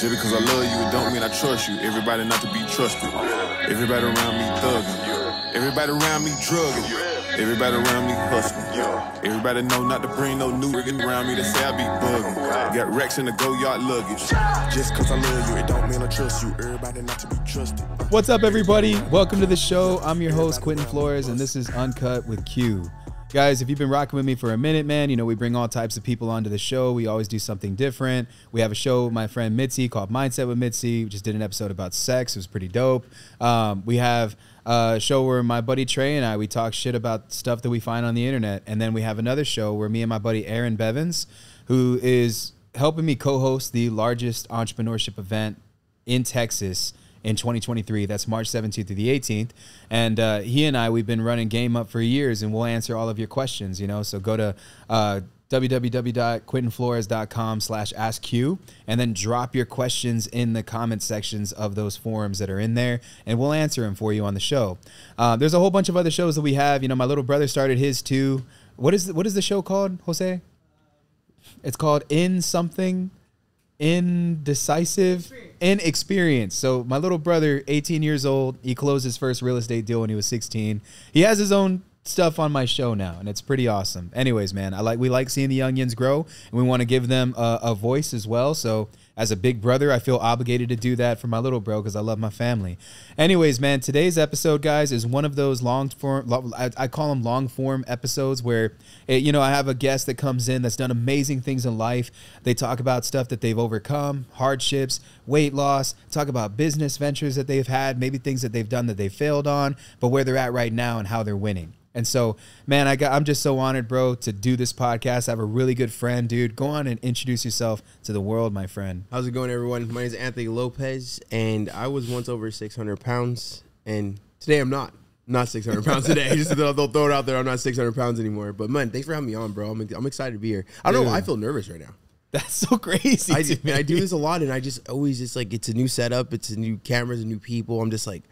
Just because I love you, it don't mean I trust you. Everybody not to be trusted. Everybody around me thugging. Everybody around me drugging. Everybody around me hustling. Everybody know not to bring no new rigging around me. They say I be bugging. Got racks in the go-yard luggage. Just cause I love you, it don't mean I trust you. Everybody not to be trusted. What's up, everybody? Welcome to the show. I'm your host, Quentin Flores, and this is Uncut with Q. Guys, if you've been rocking with me for a minute, man, you know we bring all types of people onto the show. We always do something different. We have a show with my friend Mitzi called Mindset with Mitzi. We just did an episode about sex. It was pretty dope. We have a show where my buddy Trey and we talk shit about stuff that we find on the internet. And then we have another show where me and my buddy Aaron Bevins, who is helping me co-host the largest entrepreneurship event in Texas in 2023. That's March 17th through the 18th. And he and we've been running Game Up for years, and we'll answer all of your questions, you know. So go to www.quentinflores.com/askq and then drop your questions in the comment sections of those forums that are in there, and we'll answer them for you on the show. There's a whole bunch of other shows that we have. You know, my little brother started his too. What is the show called, Jose? It's called Inexperience. So my little brother, 18 years old, he closed his first real estate deal when he was 16. He has his own stuff on my show now, and it's pretty awesome. Anyways, man, we like seeing the youngins grow, and we want to give them a voice as well. So as a big brother, I feel obligated to do that for my little bro because I love my family. Anyways, man, today's episode, guys, is one of those I call them long form episodes where, I have a guest that comes in that's done amazing things in life. They talk about stuff that they've overcome, hardships, weight loss, talk about business ventures that they've had, maybe things that they've done that they failed on, but where they're at right now and how they're winning. And so, man, I'm just so honored, bro, to do this podcast. I have a really good friend, dude. Go on and introduce yourself to the world, my friend. How's it going, everyone? My name is Anthony Lopez, and I was once over 600 pounds, and today I'm not 600 pounds today. Just they'll throw it out there. I'm not 600 pounds anymore. But, man, thanks for having me on, bro. I'm excited to be here. I don't know. I feel nervous right now. That's so crazy. I do this a lot, and I just always just like, it's a new setup. It's a new cameras and new people. I'm just like,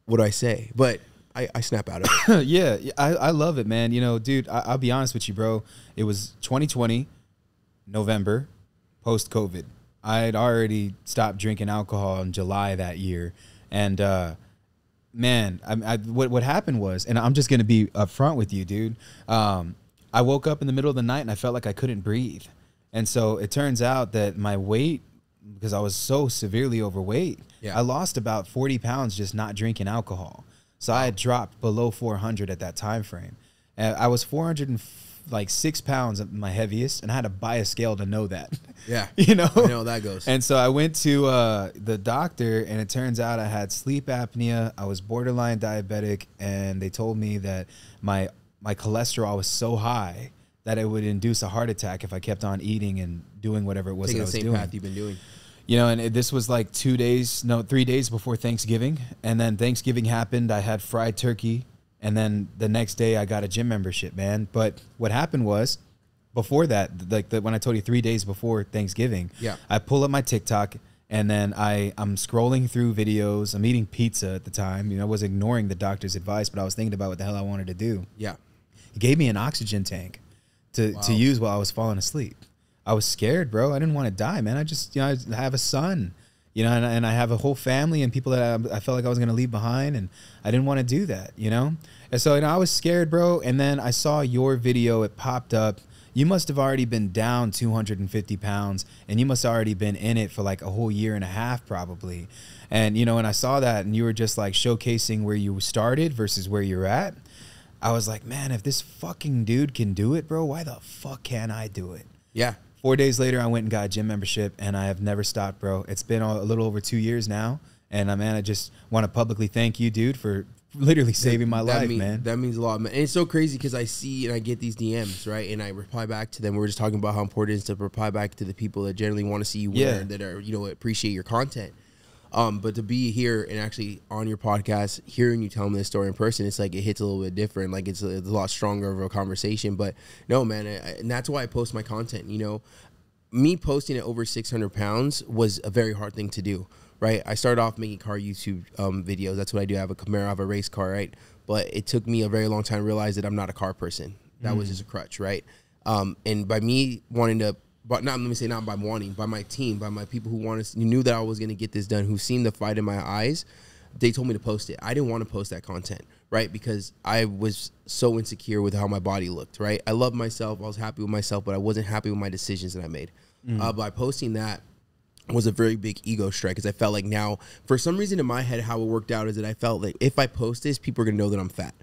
what do I say? But I snap out of it. Yeah, I love it, man. You know, dude, I'll be honest with you, bro. It was 2020, November, post-COVID. I had already stopped drinking alcohol in July that year. And, man, what happened was, and I'm just going to be upfront with you, dude. I woke up in the middle of the night, and I felt like I couldn't breathe. And so it turns out that my weight, because I was so severely overweight, I lost about 40 pounds just not drinking alcohol. So I had dropped below 400 at that time frame. I was 406 pounds at my heaviest, and I had to buy a scale to know that. Yeah. You know? I know how that goes. And so I went to the doctor, and it turns out I had sleep apnea. I was borderline diabetic, and they told me that my cholesterol was so high that it would induce a heart attack if I kept on eating and doing whatever it was that I was doing. Taking the same path you've been doing. You know, and this was like 3 days before Thanksgiving. And then Thanksgiving happened. I had fried turkey. And then the next day I got a gym membership, man. But what happened was, before that, when I told you 3 days before Thanksgiving, I pull up my TikTok, and then I'm scrolling through videos. I'm eating pizza at the time. You know, I was ignoring the doctor's advice, but I was thinking about what the hell I wanted to do. Yeah. He gave me an oxygen tank to use while I was falling asleep. I was scared, bro. I didn't want to die, man. I just, I have a son, and I have a whole family and people that I felt like I was going to leave behind, and I didn't want to do that, And so, I was scared, bro. And then I saw your video. It popped up. You must have already been down 250 pounds, and you must have already been in it for like a whole year and a half probably. And, and I saw that, and you were just like showcasing where you started versus where you're at. I was like, man, if this fucking dude can do it, bro, why the fuck can't I do it? Yeah. 4 days later, I went and got a gym membership, and I have never stopped, bro. It's been a little over 2 years now, and man, I just want to publicly thank you, dude, for literally saving my life, man. That means a lot, man. And it's so crazy because I see and I get these DMs, right, and I reply back to them. We were just talking about how important it is to reply back to the people that generally want to see you win, that are, appreciate your content. But to be here and actually on your podcast, hearing you tell me this story in person, it's like it hits a little bit different. Like it's a lot stronger of a conversation. But no, man, and that's why I post my content. Me posting at over 600 pounds was a very hard thing to do, right? I started off making car YouTube videos. That's what I do. I have a Camaro, I have a race car, right? But it took me a very long time to realize that I'm not a car person. That was just a crutch, right? And by me wanting to but not, let me say, not by wanting, by my team, by my people who knew that I was going to get this done, who seen the fight in my eyes. They told me to post it. I didn't want to post that content, right? Because I was so insecure with how my body looked, right? I loved myself. I was happy with myself, but I wasn't happy with my decisions that I made. By posting that was a very big ego strike, because I felt like now, for some reason in my head, how it worked out is that I felt like if I post this, people are going to know that I'm fat.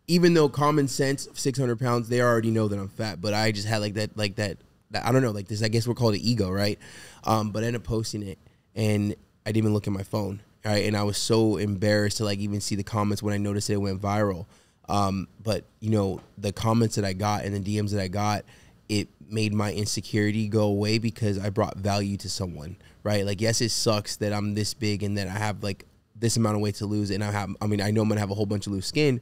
Even though common sense, 600 pounds, they already know that I'm fat. But I just had like that I don't know, like this, I guess we'll call it ego, right? But I ended up posting it, and I didn't even look at my phone, right? And I was so embarrassed to like even see the comments when I noticed it went viral. But, you know, the comments that I got and the DMs that I got, it made my insecurity go away because I brought value to someone, right? Like, yes, it sucks that I'm this big and that I have like this amount of weight to lose, and I know I'm going to have a whole bunch of loose skin,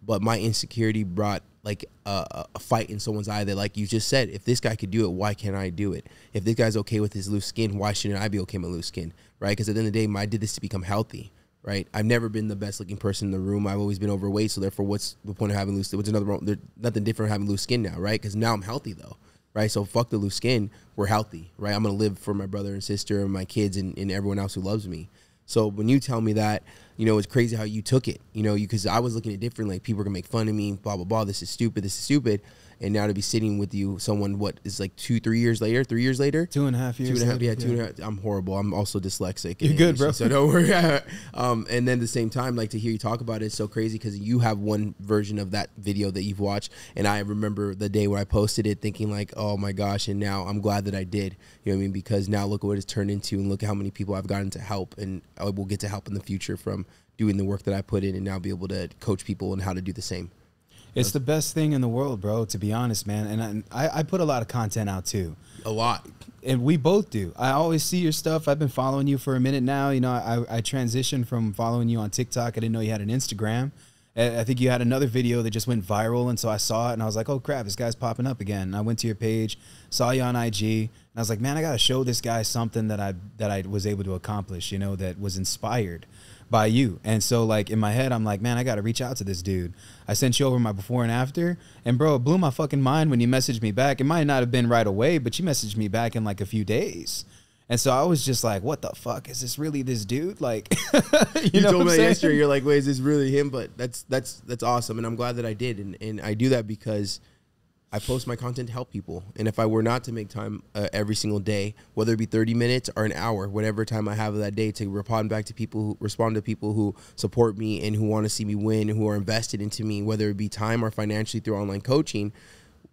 but my insecurity brought like a fight in someone's eye that, like you just said, if this guy could do it, why can't I do it? If this guy's okay with his loose skin, why shouldn't I be okay with loose skin, right? Because at the end of the day, I did this to become healthy, right? I've never been the best looking person in the room. I've always been overweight, so therefore, what's the point of having loose? What's there's nothing different having loose skin now, right? Because now I'm healthy though, right? So fuck the loose skin. We're healthy, right? I'm gonna live for my brother and sister and my kids and everyone else who loves me. So when you tell me that, you know, it's crazy how you took it, you know, because I was looking at it differently. Like, people are going to make fun of me, blah, blah, blah. This is stupid. This is stupid. And now to be sitting with you, someone, what is like 3 years later? 2.5 years. 2.5, yeah, 2.5. I'm horrible. I'm also dyslexic. You're good, bro. So don't worry. And then at the same time, like, to hear you talk about it is so crazy, because you have one version of that video that you've watched. And I remember the day where I posted it thinking like, oh my gosh. And now I'm glad that I did, you know what I mean? Because now look at what it's turned into, and look at how many people I've gotten to help, and I will get to help in the future from doing the work that I put in, and now be able to coach people on how to do the same. It's the best thing in the world, bro, to be honest, man. And I put a lot of content out, too. A lot. And we both do. I always see your stuff. I've been following you for a minute now. You know, I transitioned from following you on TikTok. I didn't know you had an Instagram. I think you had another video that just went viral, and so I saw it, and I was like, oh, crap, this guy's popping up again. And I went to your page, saw you on IG, and I was like, man, I got to show this guy something that I was able to accomplish, you know, that was inspired by you. And so, like, in my head, I'm like, man, I got to reach out to this dude. I sent you over my before and after, and bro, it blew my fucking mind when you messaged me back. It might not have been right away, but you messaged me back in like a few days. And so I was just like, what the fuck? Is this really this dude? Like, you know, told me yesterday, you're like, wait, is this really him? But that's awesome. And I'm glad that I did. And I do that because I post my content to help people. And if I were not to make time every single day, whether it be 30 minutes or an hour, whatever time I have that day, to respond to people who support me and who want to see me win, who are invested into me, whether it be time or financially through online coaching,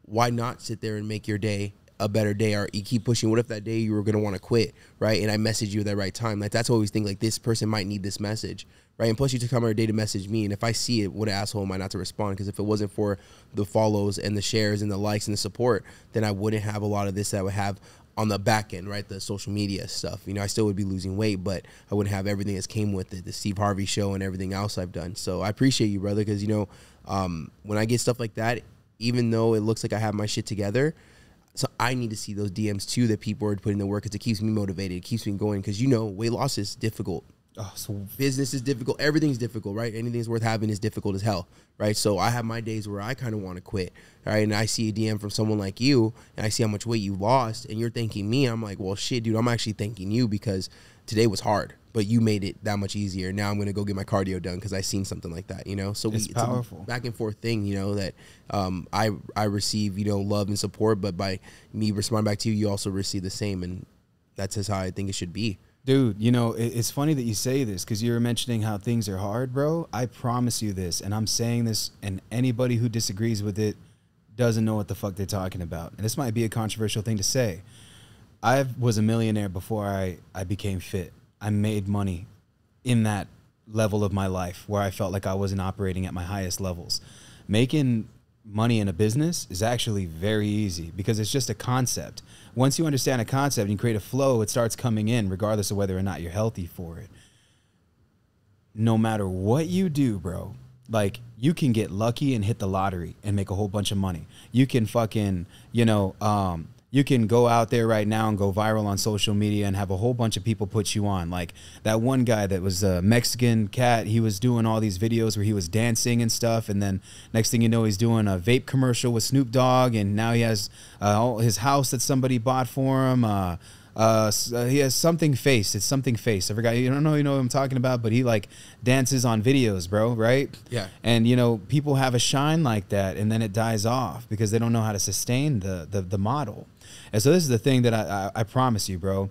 why not sit there and make your day a better day? Or you keep pushing. What if that day you were going to want to quit, right? And I message you at that right time. Like, that's what I always think, like, this person might need this message, right? And plus, you took time out of your day to message me. And if I see it, what an asshole am I not to respond? Because if it wasn't for the follows and the shares and the likes and the support, then I wouldn't have a lot of this that I would have on the back end, right? The social media stuff. You know, I still would be losing weight, but I wouldn't have everything that came with it, the Steve Harvey show and everything else I've done. So I appreciate you, brother, because, you know, when I get stuff like that, even though it looks like I have my shit together, so I need to see those DMs too, that people are putting the work, because it keeps me motivated. It keeps me going, because, you know, weight loss is difficult. Oh, so business is difficult. Everything's difficult, right? Anything's worth having is difficult as hell, right? So I have my days where I kind of want to quit, right? And I see a DM from someone like you, and I see how much weight you lost, and you're thanking me. I'm like, well, shit, dude, I'm actually thanking you, because today was hard, but you made it that much easier. Now I'm going to go get my cardio done because I seen something like that, you know? So it's powerful. A back and forth thing, you know, that I receive, you know, love and support, but by me responding back to you, you also receive the same. And that's just how I think it should be. Dude, you know, it's funny that you say this, because you were mentioning how things are hard, bro. I promise you this, and I'm saying this, and anybody who disagrees with it doesn't know what the fuck they're talking about. And this might be a controversial thing to say. I was a millionaire before I became fit. I made money in that level of my life where I felt like I wasn't operating at my highest levels. Making money in a business is actually very easy, because it's just a concept. Once you understand a concept and you create a flow, it starts coming in regardless of whether or not you're healthy for it. No matter what you do, bro, like, you can get lucky and hit the lottery and make a whole bunch of money. You can fucking, you know, you can go out there right now and go viral on social media and have a whole bunch of people put you on. Like that one guy that was a Mexican cat, he was doing all these videos where he was dancing and stuff, and then next thing you know, he's doing a vape commercial with Snoop Dogg, and now he has his house that somebody bought for him. He has something face. It's something face. I forgot. You know what I'm talking about, but he like dances on videos, bro. Right? Yeah. And you know, people have a shine like that, and then it dies off because they don't know how to sustain the model. And so this is the thing that I promise you, bro.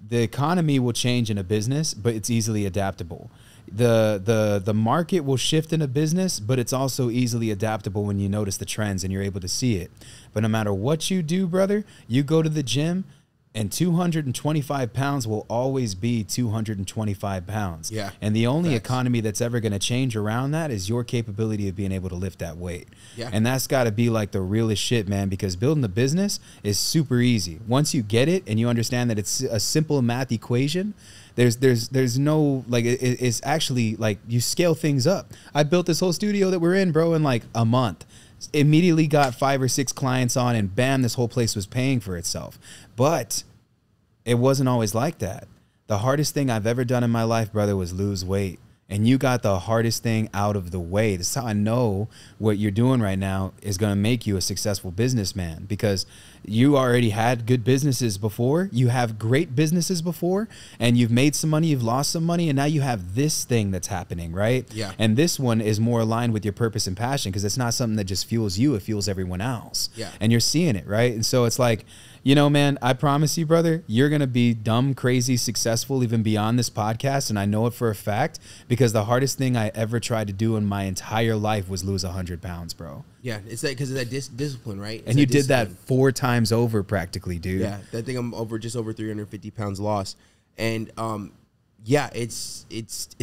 The economy will change in a business, but it's easily adaptable. The market will shift in a business, but it's also easily adaptable when you notice the trends and you're able to see it. But no matter what you do, brother, you go to the gym, and 225 pounds will always be 225 pounds. Yeah. And the only economy that's ever going to change around that is your capability of being able to lift that weight. Yeah. And that's got to be like the realest shit, man, because building a business is super easy. Once you get it and you understand that it's a simple math equation, there's no, like, it's actually like you scale things up. I built this whole studio that we're in, bro, in like a month. Immediately got 5 or 6 clients on, and bam, this whole place was paying for itself. But it wasn't always like that. The hardest thing I've ever done in my life, brother, was lose weight. And you got the hardest thing out of the way. That's how I know what you're doing right now is going to make you a successful businessman, because you already had good businesses before. You have great businesses before, and you've made some money, you've lost some money, and now you have this thing that's happening, right? Yeah. And this one is more aligned with your purpose and passion, because it's not something that just fuels you, it fuels everyone else. Yeah. And you're seeing it, right? And so it's like, you know, man, I promise you, brother, you're going to be dumb, crazy, successful, even beyond this podcast. And I know it for a fact, because the hardest thing I ever tried to do in my entire life was lose 100 pounds, bro. Yeah, it's like because of that discipline, right? And you did that 4 times over practically, dude. Yeah, I think I'm just over 350 pounds lost. And yeah, it's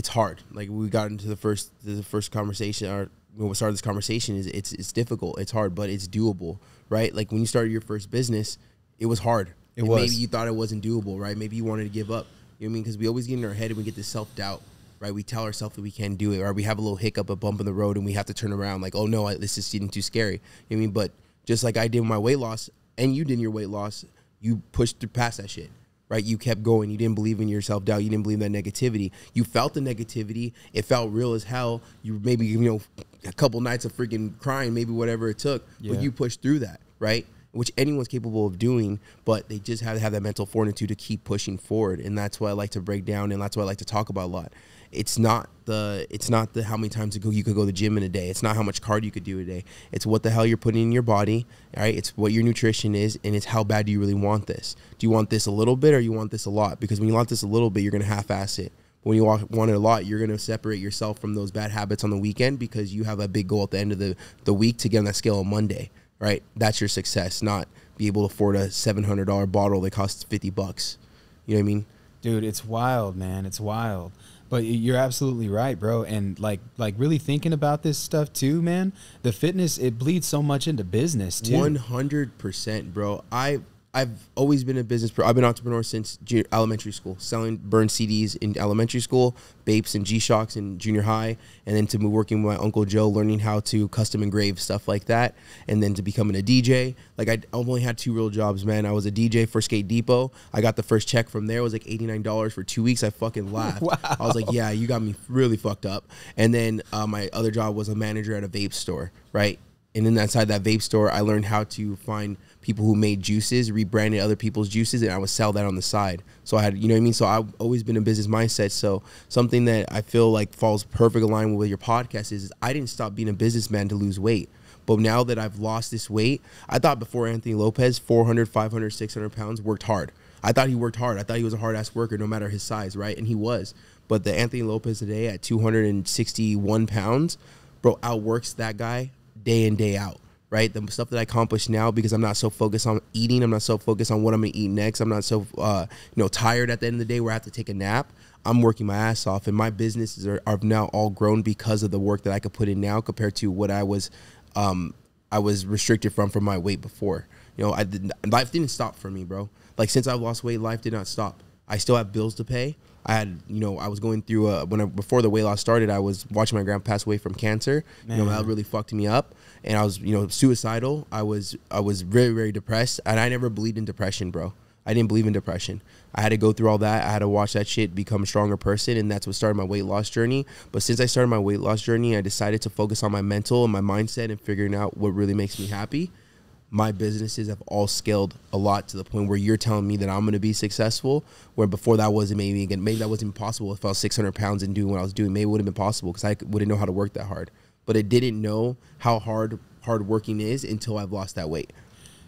hard. Like we got into the first conversation, or when we started this conversation, is it's difficult, it's hard, but it's doable, right? Like when you started your first business, it was hard. It was. Maybe you thought it wasn't doable, right? Maybe you wanted to give up. You know what I mean? Because we always get in our head and we get this self-doubt, right? We tell ourselves that we can't do it, or we have a little hiccup, a bump in the road, and we have to turn around like, oh no, this is getting too scary. You know what I mean? But just like I did with my weight loss, and you did in your weight loss, you pushed through past that shit, right? You kept going. You didn't believe in your self-doubt. You didn't believe in that negativity. You felt the negativity. It felt real as hell. You maybe, you know, a couple nights of freaking crying, maybe whatever it took, but you pushed through that, right? Which anyone's capable of doing, but they just have to have that mental fortitude to keep pushing forward. And that's what I like to break down, and that's what I like to talk about a lot. It's not the how many times you could go to the gym in a day. It's not how much cardio you could do a day. It's what the hell you're putting in your body, all right? It's what your nutrition is, and it's how bad do you really want this. Do you want this a little bit, or you want this a lot? Because when you want this a little bit, you're going to half-ass it. When you want it a lot, you're going to separate yourself from those bad habits on the weekend, because you have a big goal at the end of the week to get on that scale on Monday. Right, that's your success, not be able to afford a $700 bottle that costs $50. You know what I mean, dude? It's wild, man. It's wild. But you're absolutely right, bro. And like really thinking about this stuff too, man. The fitness, it bleeds so much into business too. 100%, bro. I've always been a business pro. I've been an entrepreneur since elementary school, selling burned CDs in elementary school, vapes and G-Shocks in junior high, and then to working with my Uncle Joe, learning how to custom engrave stuff like that, and then to becoming a DJ. Like I've only had 2 real jobs, man. I was a DJ for Skate Depot. I got the first check from there. It was like $89 for 2 weeks. I fucking laughed. Wow. I was like, yeah, you got me really fucked up. And then my other job was a manager at a vape store, right? And then inside that vape store, I learned how to find people who made juices, rebranded other people's juices, and I would sell that on the side. So I had, you know what I mean? So I've always been a business mindset. So something that I feel like falls perfect aligned with your podcast is I didn't stop being a businessman to lose weight. But now that I've lost this weight, I thought before Anthony Lopez, 400, 500, 600 pounds, worked hard. I thought he worked hard. I thought he was a hard-ass worker no matter his size, right? And he was. But the Anthony Lopez today at 261 pounds, bro, outworks that guy day in, day out. Right, the stuff that I accomplish now, because I'm not so focused on eating, I'm not so focused on what I'm gonna eat next, I'm not so tired at the end of the day where I have to take a nap. I'm working my ass off, and my businesses are now all grown because of the work that I could put in now compared to what I was restricted from my weight before. You know, life didn't stop for me, bro. Like since I lost weight, life did not stop. I still have bills to pay. I had, I was going through before the weight loss started, I was watching my grandpa pass away from cancer. Man. That really fucked me up, and I was, suicidal. I was very, very depressed, and I never believed in depression, bro. I didn't believe in depression. I had to go through all that. I had to watch that shit become a stronger person, and that's what started my weight loss journey. But since I started my weight loss journey, I decided to focus on my mental and my mindset and figuring out what really makes me happy. My businesses have all scaled a lot to the point where you're telling me that I'm going to be successful, where before that wasn't maybe that wasn't possible. If I was 600 pounds and doing what I was doing, maybe it would have been possible because I wouldn't know how to work that hard. But I didn't know how hard working is until I've lost that weight.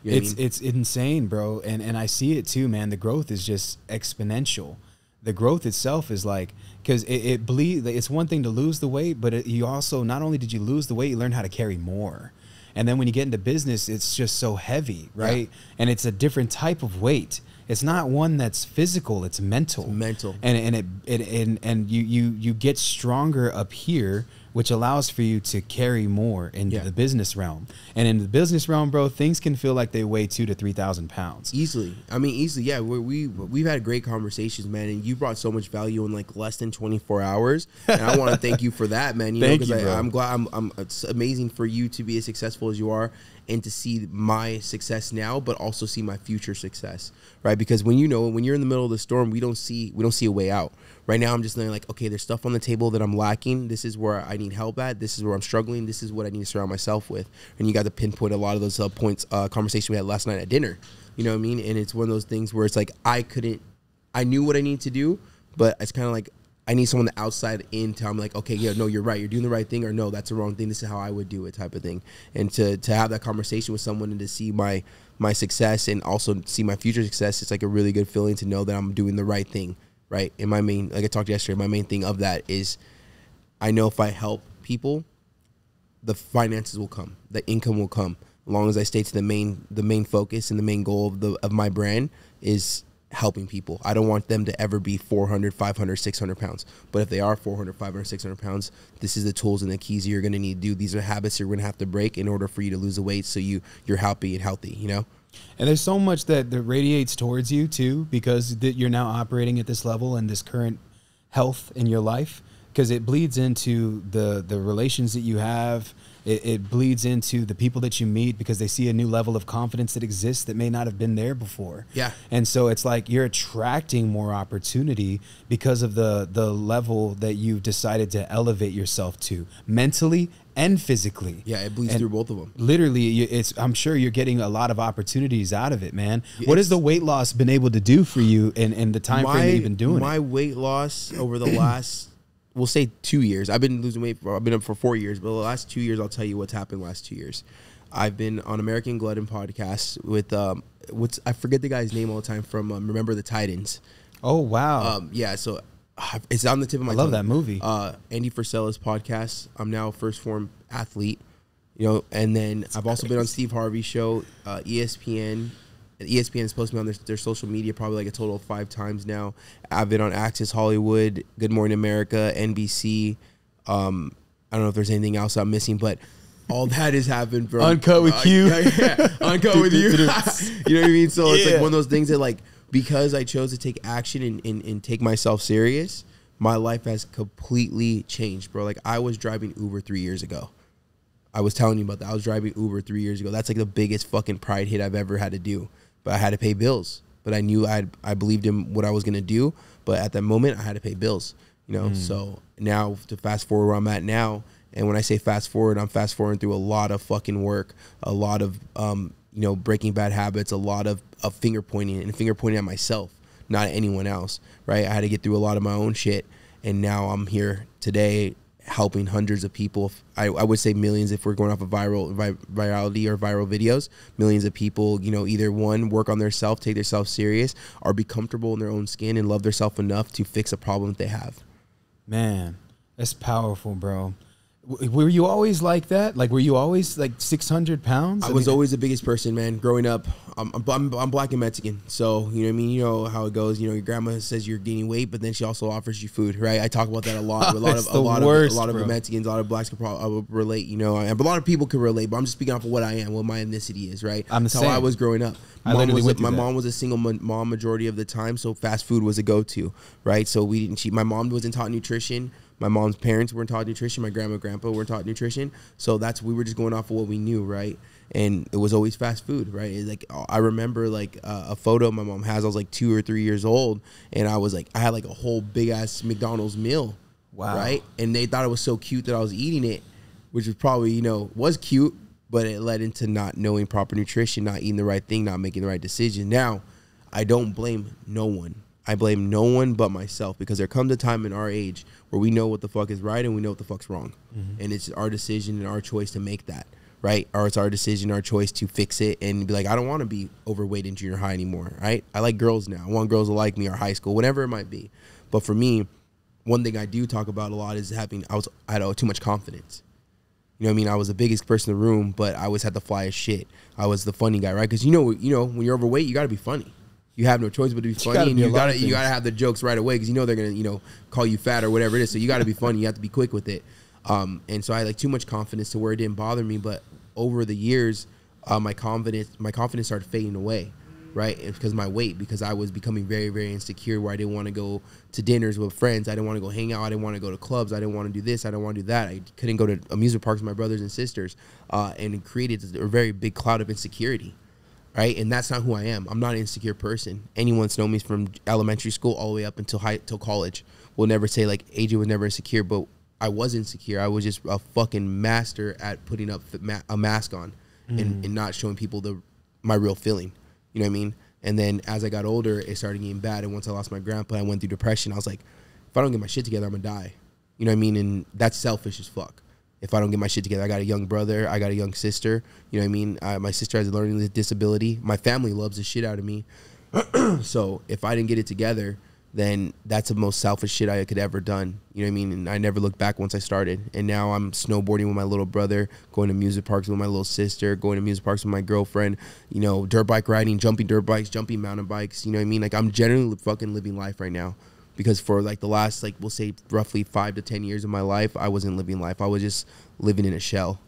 You know what I mean? It's insane, bro. And I see it too, man. The growth is just exponential. The growth itself is like, because it bleeds. It's one thing to lose the weight, but you also, not only did you lose the weight, you learn how to carry more. And then when you get into business, it's just so heavy, right? Yeah. And it's a different type of weight. It's not one that's physical, it's mental. It's mental. And you get stronger up here, which allows for you to carry more into the business realm. And in the business realm, bro, things can feel like they weigh 2,000 to 3,000 pounds. Easily. I mean, easily. Yeah, we've had great conversations, man, and you brought so much value in like less than 24 hours. And I want to thank you for that, man. Thank you, bro. I'm glad. It's amazing for you to be as successful as you are, and to see my success now, but also see my future success, right? Because when you're in the middle of the storm, we don't see a way out. Right now, I'm just like, okay, there's stuff on the table that I'm lacking. This is where I need help at. This is where I'm struggling. This is what I need to surround myself with. And you got to pinpoint a lot of those points, conversation we had last night at dinner. You know what I mean? And it's one of those things where it's like, I knew what I need to do, but it's kind of like, I need someone the outside in to tell me like, okay, yeah, no, you're right. You're doing the right thing, or no, that's the wrong thing. This is how I would do it, type of thing. And to have that conversation with someone and to see my success and also see my future success, it's like a really good feeling to know that I'm doing the right thing. Right. And like I talked yesterday, my main thing of that is I know if I help people, the finances will come, the income will come. As long as I stay to the main focus and the main goal of my brand is helping people. I don't want them to ever be 400, 500, 600 pounds. But if they are 400, 500, 600 pounds, this is the tools and the keys you're going to need to do. These are habits you're going to have to break in order for you to lose the weight so you're happy and healthy, you know? And there's so much that radiates towards you too, because you're now operating at this level and this current health in your life, because it bleeds into the relations that you have. It bleeds into the people that you meet, because they see a new level of confidence that exists that may not have been there before. Yeah. And so it's like you're attracting more opportunity because of the level that you've decided to elevate yourself to mentally and physically. Yeah, it bleeds through both of them. Literally, I'm sure you're getting a lot of opportunities out of it, man. What has the weight loss been able to do for you in the time frame that you've been doing it? My weight loss over the last, we'll say 2 years. I've been losing weight. I've been up for 4 years, but the last 2 years, I'll tell you what's happened the last 2 years. I've been on American Glutton podcast with I forget the guy's name all the time from Remember the Titans. Oh wow. Yeah, so it's on the tip of my tongue. I love that movie. Andy Frisella's podcast. I'm now a first form athlete, and then I've also been on Steve Harvey's show, ESPN. ESPN has posted me on their social media probably like a total of 5 times now. I've been on Access Hollywood, Good Morning America, NBC. I don't know if there's anything else I'm missing, but all that has happened from Uncut with Q. Yeah, Uncut with you. You know what I mean? So it's like one of those things that, like, because I chose to take action and take myself serious, my life has completely changed, bro. Like, I was driving Uber 3 years ago. I was telling you about that. I was driving Uber 3 years ago. That's like the biggest fucking pride hit I've ever had to do. But I had to pay bills. But I knew I believed in what I was going to do. But at that moment, I had to pay bills. So now to fast forward where I'm at now, and when I say fast forward, I'm fast forwarding through a lot of fucking work, a lot of breaking bad habits, a lot of finger pointing at myself, not at anyone else, right? I had to get through a lot of my own shit, and now I'm here today helping hundreds of people. I would say millions if we're going off of virality or viral videos. Millions of people, either one, work on their self, take their self serious, or be comfortable in their own skin and love their self enough to fix a problem that they have. Man, that's powerful, bro. Were you always like that? Like, were you always like 600 pounds? I was always the biggest person, man. Growing up, I'm black and Mexican, so you know what I mean. You know how it goes. You know, your grandma says you're gaining weight, but then she also offers you food, right? I talk about that a lot. A lot of Mexicans, a lot of blacks can probably relate. You know, and a lot of people can relate. But I'm just speaking off of what I am, what my ethnicity is, right? I'm the That's same. how I was growing up. My mom was a single mom majority of the time, so fast food was a go-to, right? So we didn't cheat. My mom wasn't taught nutrition. My mom's parents weren't taught nutrition. My grandma and grandpa weren't taught nutrition. So we were just going off of what we knew, right? And it was always fast food, right? Like I remember like a photo my mom has. I was like 2 or 3 years old, and I had like a whole big ass McDonald's meal, wow, right? And they thought it was so cute that I was eating it, which was probably was cute, but it led into not knowing proper nutrition, not eating the right thing, not making the right decision. Now, I don't blame no one. I blame no one but myself, because there comes a time in our age where we know what the fuck is right and we know what the fuck's wrong. Mm-hmm. And it's our decision and our choice to make that, right? Or it's our decision, our choice to fix it and be like, I don't want to be overweight in junior high anymore, right? I like girls now. I want girls to like me, or high school, whatever it might be. But for me, one thing I do talk about a lot is I had too much confidence. You know what I mean? I was the biggest person in the room, but I always had the flyest shit. I was the funny guy, right? Because you know, when you're overweight, you got to be funny. You have no choice but to be funny, and you gotta have the jokes right away, because you know they're gonna call you fat or whatever it is. So you got to be funny. You have to be quick with it. And so I had like too much confidence to where it didn't bother me. But over the years, my confidence started fading away, right? And because of my weight, because I was becoming very, very insecure, where I didn't want to go to dinners with friends. I didn't want to go hang out. I didn't want to go to clubs. I didn't want to do this. I didn't want to do that. I couldn't go to amusement parks with my brothers and sisters, and it created a very big cloud of insecurity. Right, and that's not who I am. I'm not an insecure person. Anyone that's known me from elementary school all the way up until college will never say like AJ was never insecure, but I was insecure. I was just a fucking master at putting up a mask on and not showing people my real feeling. You know what I mean? And then as I got older, it started getting bad. And once I lost my grandpa, I went through depression. I was like, if I don't get my shit together, I'm gonna die. You know what I mean? And that's selfish as fuck. If I don't get my shit together, I got a young brother, I got a young sister. You know what I mean? My sister has a learning disability. My family loves the shit out of me. So if I didn't get it together, then that's the most selfish shit I could ever done. You know what I mean? And I never looked back once I started. And now I'm snowboarding with my little brother, going to music parks with my little sister, going to music parks with my girlfriend, dirt bike riding, jumping dirt bikes, jumping mountain bikes. You know what I mean? Like, I'm generally fucking living life right now. Because for like the last, like, we'll say roughly 5 to 10 years of my life, I wasn't living life. I was just living in a shell.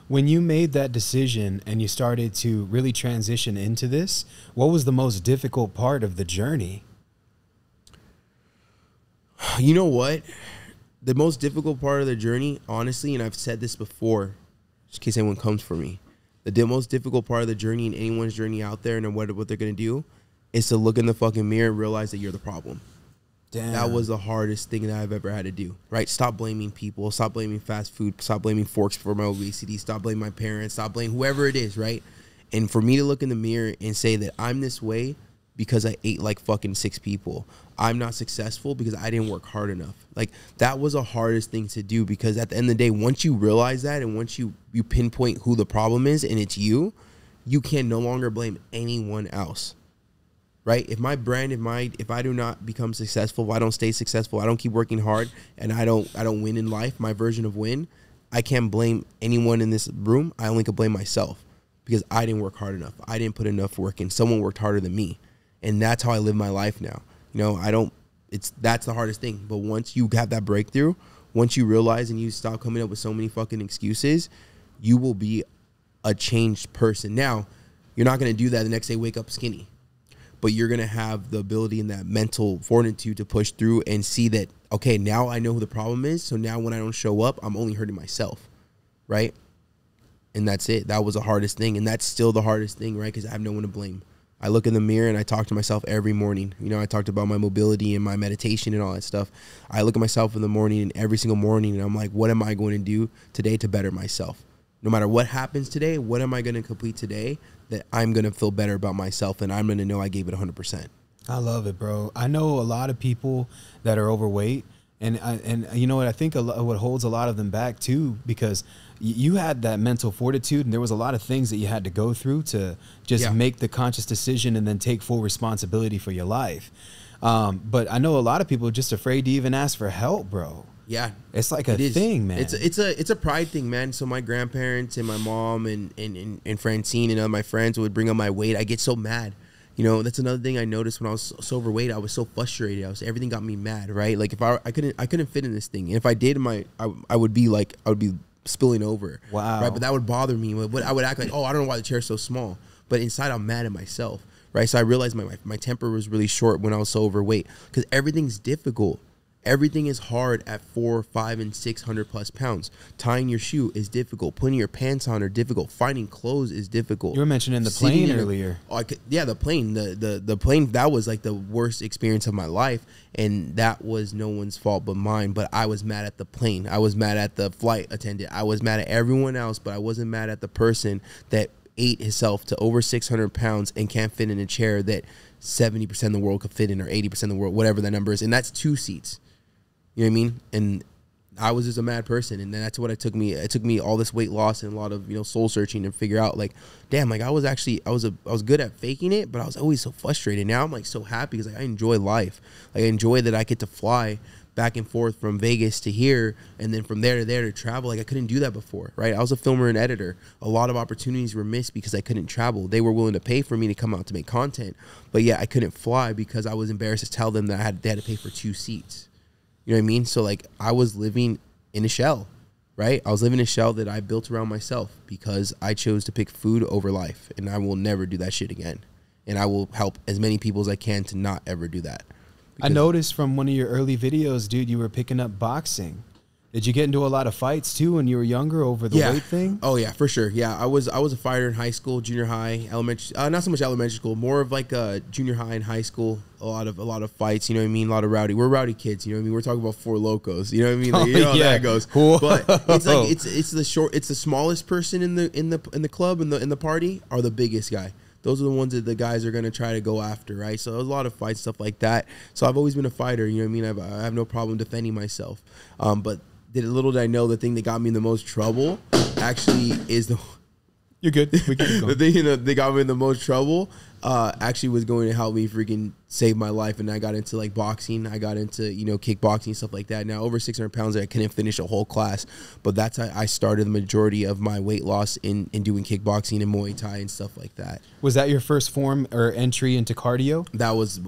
When you made that decision and you started to really transition into this, what was the most difficult part of the journey? You know what? The most difficult part of the journey, honestly, and I've said this before, just in case anyone comes for me, the most difficult part of the journey in anyone's journey out there and what they're going to do is to look in the fucking mirror and realize that you're the problem. Damn. That was the hardest thing that I've ever had to do, right? Stop blaming people. Stop blaming fast food. Stop blaming forks for my obesity. Stop blaming my parents. Stop blaming whoever it is, right? And for me to look in the mirror and say that I'm this way because I ate like fucking 6 people. I'm not successful because I didn't work hard enough. Like, that was the hardest thing to do, because at the end of the day, once you realize that and once you pinpoint who the problem is and it's you can no longer blame anyone else. Right? If my brand, if I do not become successful, if I don't stay successful, I don't keep working hard, and I don't win in life, my version of win, I can't blame anyone in this room. I only can blame myself, because I didn't work hard enough. I didn't put enough work in. Someone worked harder than me. And that's how I live my life now. That's the hardest thing. But once you have that breakthrough, once you realize and you stop coming up with so many fucking excuses, you will be a changed person. Now, you're not going to do that the next day, wake up skinny. But you're going to have the ability and that mental fortitude to push through and see that, okay, now I know who the problem is. So now when I don't show up, I'm only hurting myself, right? And that's it. That was the hardest thing. And that's still the hardest thing, right? Because I have no one to blame. I look in the mirror and I talk to myself every morning. I talked about my mobility and my meditation and all that stuff. I look at myself in the morning and every single morning, and I'm like, what am I going to do today to better myself? No matter what happens today, what am I going to complete today that I'm going to feel better about myself, and I'm going to know I gave it 100%. I love it, bro. I know a lot of people that are overweight, and you know what? I think what holds a lot of them back too, because you had that mental fortitude, and there was a lot of things that you had to go through to just make the conscious decision and then take full responsibility for your life. But I know a lot of people are just afraid to even ask for help, bro. Yeah, It's like a thing, man. It's a pride thing, man. So my grandparents and my mom and Francine and other my friends would bring up my weight. I get so mad. You know, that's another thing I noticed when I was so overweight. I was so frustrated. Everything got me mad, right? Like if I couldn't fit in this thing, and if I did, I would be spilling over. Wow. Right, but that would bother me. I would act like, oh, I don't know why the chair's so small, but inside I'm mad at myself, right? So I realized my temper was really short when I was so overweight because everything's difficult. Everything is hard at 400, 500, and 600 plus pounds. Tying your shoe is difficult. Putting your pants on are difficult. Finding clothes is difficult. You were mentioning the plane earlier. The plane. The plane, that was like the worst experience of my life, and that was no one's fault but mine. But I was mad at the plane. I was mad at the flight attendant. I was mad at everyone else, but I wasn't mad at the person that ate himself to over 600 pounds and can't fit in a chair that 70% of the world could fit in, or 80% of the world, whatever that number is, and that's 2 seats. You know what I mean? And I was just a mad person, and that's what it took me. It took me all this weight loss and a lot of, you know, soul searching to figure out, like, damn, like I was good at faking it, but I was always so frustrated. Now I'm like so happy because like, I enjoy life. Like I enjoy that I get to fly back and forth from Vegas to here, and then from there to there to travel. Like I couldn't do that before, right? I was a filmer and editor. A lot of opportunities were missed because I couldn't travel. They were willing to pay for me to come out to make content, but yeah, I couldn't fly because I was embarrassed to tell them that they had to pay for 2 seats. You know what I mean? So like I was living in a shell, right? I was living in a shell that I built around myself because I chose to pick food over life, and I will never do that shit again. And I will help as many people as I can to not ever do that. I noticed from one of your early videos, dude, you were picking up boxing. Did you get into a lot of fights too when you were younger over the weight thing? Oh yeah, for sure. Yeah, I was a fighter in high school, junior high, elementary. Not so much elementary school, more of like junior high and high school. A lot of fights. You know what I mean? A lot of rowdy. We're rowdy kids. You know what I mean? We're talking about 4 locos. You know what I mean? Like, you know how that goes. Cool. But it's like it's the smallest person in the club in the party are the biggest guy. Those are the ones that the guys are going to try to go after, right? So a lot of fights, stuff like that. So I've always been a fighter. You know what I mean? I have no problem defending myself. But little did I know, the thing that got me in the most trouble actually is the... You're good. We can go. The thing that got me in the most trouble actually was going to help me freaking save my life. And I got into like boxing. I got into, you know, kickboxing, stuff like that. Now over 600 pounds, I couldn't finish a whole class, but that's how I started the majority of my weight loss in doing kickboxing and Muay Thai and stuff like that. Was that your first form or entry into cardio? That was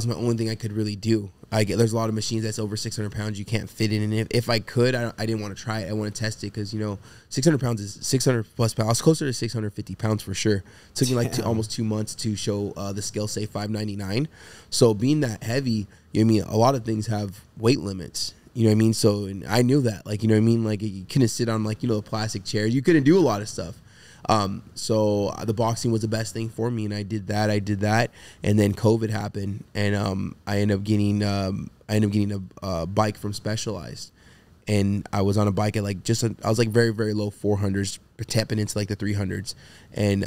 my only thing I could really do. There's a lot of machines that's over 600 pounds you can't fit in, and if I could, I didn't want to try it. I want to test it because, you know, 600 pounds is 600 plus pounds. I was closer to 650 pounds for sure. It took me like almost 2 months to show the scale say 599. So being that heavy, you know what I mean, a lot of things have weight limits. You know what I mean? So and I knew that, like, you know what I mean? Like you couldn't sit on, like, you know, a plastic chair. You couldn't do a lot of stuff. So the boxing was the best thing for me, and I did that, and then COVID happened, and I ended up getting a bike from Specialized, and I was on a bike at like I was like very, very low 400s, tapping into like the 300s, and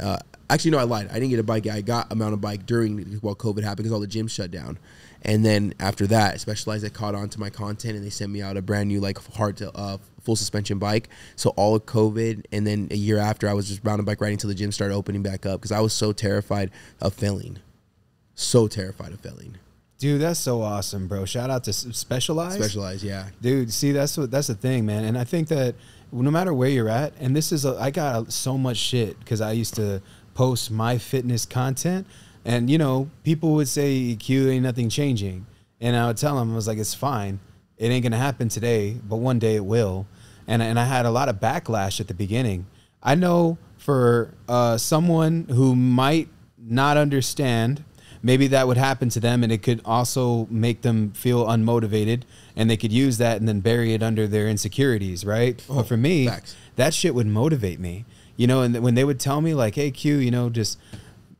actually no, I lied. I didn't get a bike. I got a mountain bike while COVID happened because all the gyms shut down. And then after that, Specialized that caught on to my content, and they sent me out a brand new like full suspension bike. So all of COVID, and then a year after, I was just mountain bike riding until the gym started opening back up because I was so terrified of failing. Dude, that's so awesome, bro. Shout out to Specialized. Specialized, yeah. Dude, see, that's the thing, man. And I think that no matter where you're at, and this is I got so much shit because I used to post my fitness content. And, you know, people would say, Q, ain't nothing changing. And I would tell them, I was like, it's fine. It ain't going to happen today, but one day it will. And I had a lot of backlash at the beginning. I know for someone who might not understand, maybe that would happen to them, and it could also make them feel unmotivated, and they could use that and then bury it under their insecurities, right? But for me, facts. That shit would motivate me. You know, and when they would tell me, like, hey, Q, you know, just...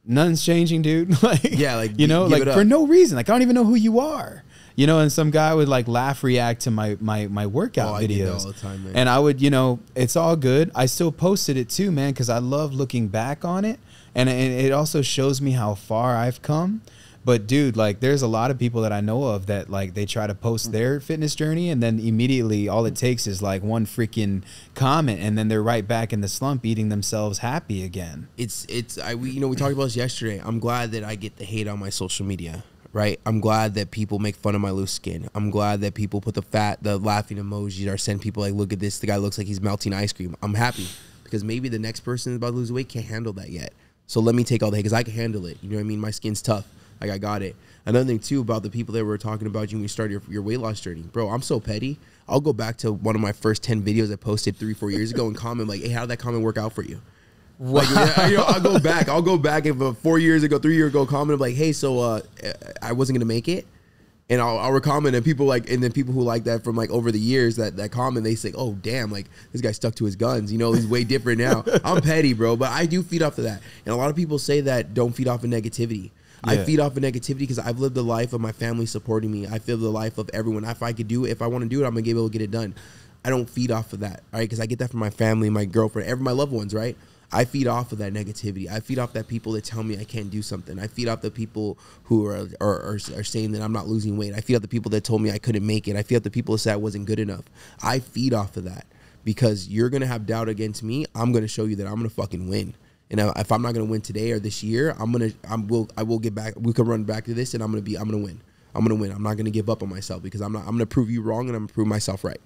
nothing's changing, dude. Like, yeah, like, you know, like for no reason. Like, I don't even know who you are. You know, and some guy would like laugh, react to my workout videos. I did that all the time, man. And I would, you know, it's all good. I still posted it too, man, because I love looking back on it. And it also shows me how far I've come. But dude, like there's a lot of people that I know of that like they try to post their fitness journey, and then immediately all it takes is like one freaking comment, and then they're right back in the slump eating themselves happy again. We talked about this yesterday. I'm glad that I get the hate on my social media, right? I'm glad that people make fun of my loose skin. I'm glad that people put the laughing emojis or send people like, look at this, the guy looks like he's melting ice cream. I'm happy because maybe the next person about to lose weight can't handle that yet. So let me take all the hate because I can handle it. You know what I mean? My skin's tough. Like, I got it. Another thing, too, about the people that were talking about you when you started your weight loss journey. Bro, I'm so petty. I'll go back to one of my first 10 videos I posted 3-4 years ago and comment like, hey, how did that comment work out for you? Wow. Like, I'll go back and 4 years ago, 3 years ago, comment like, hey, so I wasn't gonna make it, and I'll comment and people like, and then people who like that from like over the years that comment, they say, oh damn, like this guy stuck to his guns, you know, he's way different now. I'm petty, bro, but I do feed off of that, and a lot of people say that don't feed off of negativity. Yeah. I feed off of negativity because I've lived the life of my family supporting me. I feel the life of everyone. If I could do it, if I want to do it, I'm gonna be able to get it done. I don't feed off of that, right? Because I get that from my family, my girlfriend, my loved ones, right? I feed off of that negativity. I feed off that people that tell me I can't do something. I feed off the people who are saying that I'm not losing weight. I feed off the people that told me I couldn't make it. I feed off the people that said I wasn't good enough. I feed off of that because you're going to have doubt against me. I'm going to show you that I'm going to fucking win. And if I'm not going to win today or this year, I will get back. We can run back to this and I'm going to win. I'm going to win. I'm not going to give up on myself because I'm going to prove you wrong and I'm going to prove myself right.